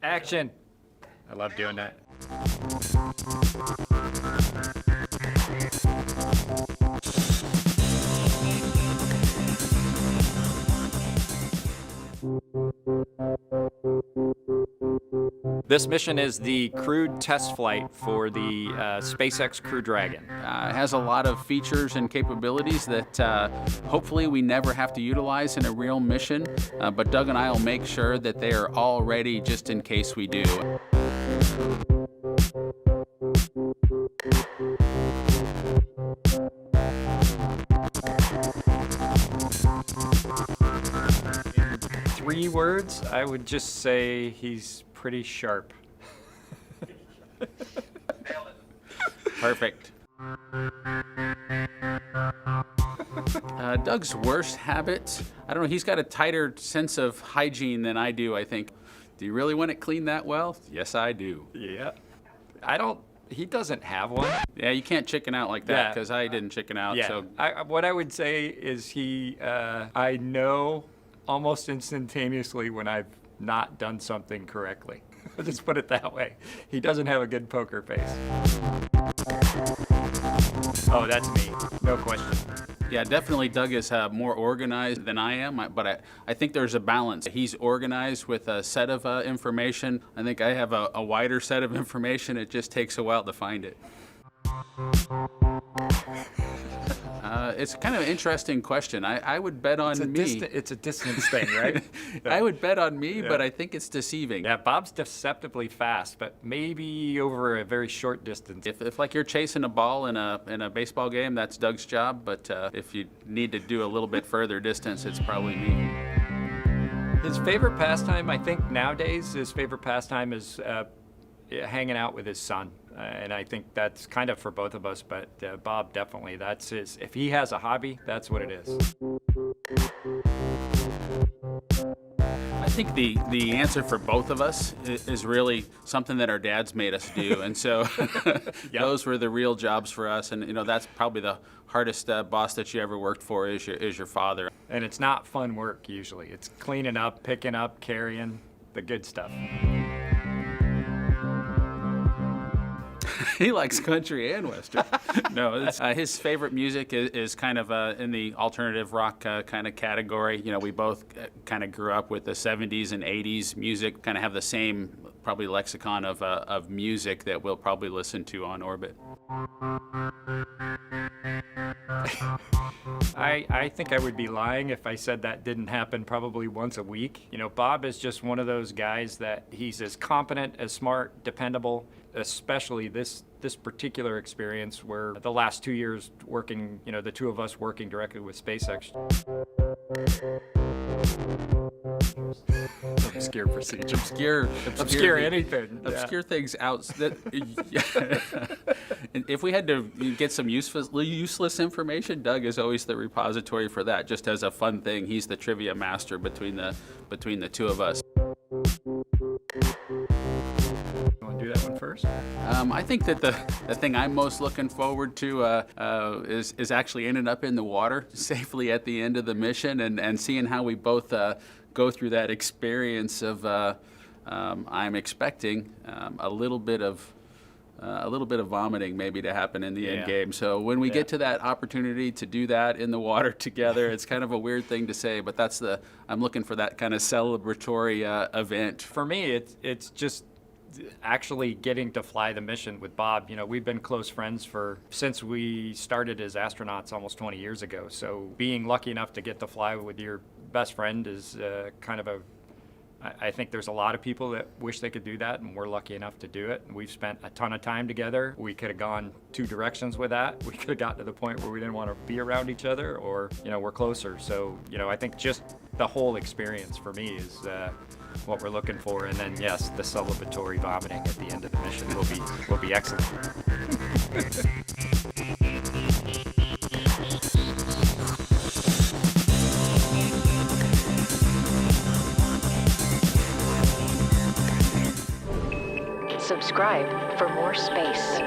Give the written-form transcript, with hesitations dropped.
Action. I love doing that. This mission is the crewed test flight for the SpaceX Crew Dragon. It has a lot of features and capabilities that hopefully we never have to utilize in a real mission, but Doug and I will make sure that they are all ready just in case we do. In 3 words, I would just say he's pretty sharp. Perfect. Doug's worst habit, I don't know, he's got a tighter sense of hygiene than I do, I think. Do you really want it cleaned that well? Yes, I do. Yeah. He doesn't have one. Yeah, you can't chicken out like that because I didn't chicken out. Yeah. So. What I would say is I know almost instantaneously when I've not done something correctly. Let's put it that way. He doesn't have a good poker face. Oh, that's me. No question. Yeah, definitely Doug is more organized than I am, but I think there's a balance. He's organized with a set of information. I think I have a wider set of information. It just takes a while to find it. It's kind of an interesting question. I would bet on me. It's a distance thing, right? I would bet on me, but I think it's deceiving. Yeah, Bob's deceptively fast, but maybe over a very short distance. If like you're chasing a ball in a baseball game, that's Doug's job. But if you need to do a little bit further distance, it's probably me. His favorite pastime, I think nowadays, is hanging out with his son. And I think that's kind of for both of us, but Bob definitely, that's his. If he has a hobby, that's what it is. I think the answer for both of us is really something that our dads made us do, and so those were the real jobs for us. And you know, that's probably the hardest boss that you ever worked for is your father. And it's not fun work usually. It's cleaning up, picking up, carrying, the good stuff. He likes country and western. No, his favorite music is kind of in the alternative rock kind of category. You know, we both kind of grew up with the 70s and 80s music, kind of have the same probably lexicon of music that we'll probably listen to on orbit. I think I would be lying if I said that didn't happen probably once a week. You know, Bob is just one of those guys that he's as competent, as smart, dependable, especially this particular experience where the last 2 years working, you know, the two of us working directly with SpaceX. Obscure procedure. Obscure anything. Obscure things out. If we had to get some useless information, Doug is always the repository for that. Just as a fun thing, he's the trivia master between the two of us. You want to do that one first? I think that the thing I'm most looking forward to is actually ending up in the water safely at the end of the mission and seeing how we both go through that experience of I'm expecting a little bit of vomiting maybe to happen in the end game. So when we get to that opportunity to do that in the water together, it's kind of a weird thing to say, but I'm looking for that kind of celebratory event. For me, it's just actually getting to fly the mission with Bob. You know, we've been close friends since we started as astronauts almost 20 years ago. So being lucky enough to get to fly with your best friend is kind of I think there's a lot of people that wish they could do that, and we're lucky enough to do it. And we've spent a ton of time together. We could have gone 2 directions with that. We could have gotten to the point where we didn't want to be around each other, or, you know, we're closer. So, you know, I think just the whole experience for me is what we're looking for. And then, yes, the celebratory vomiting at the end of the mission will be excellent. Subscribe for more space.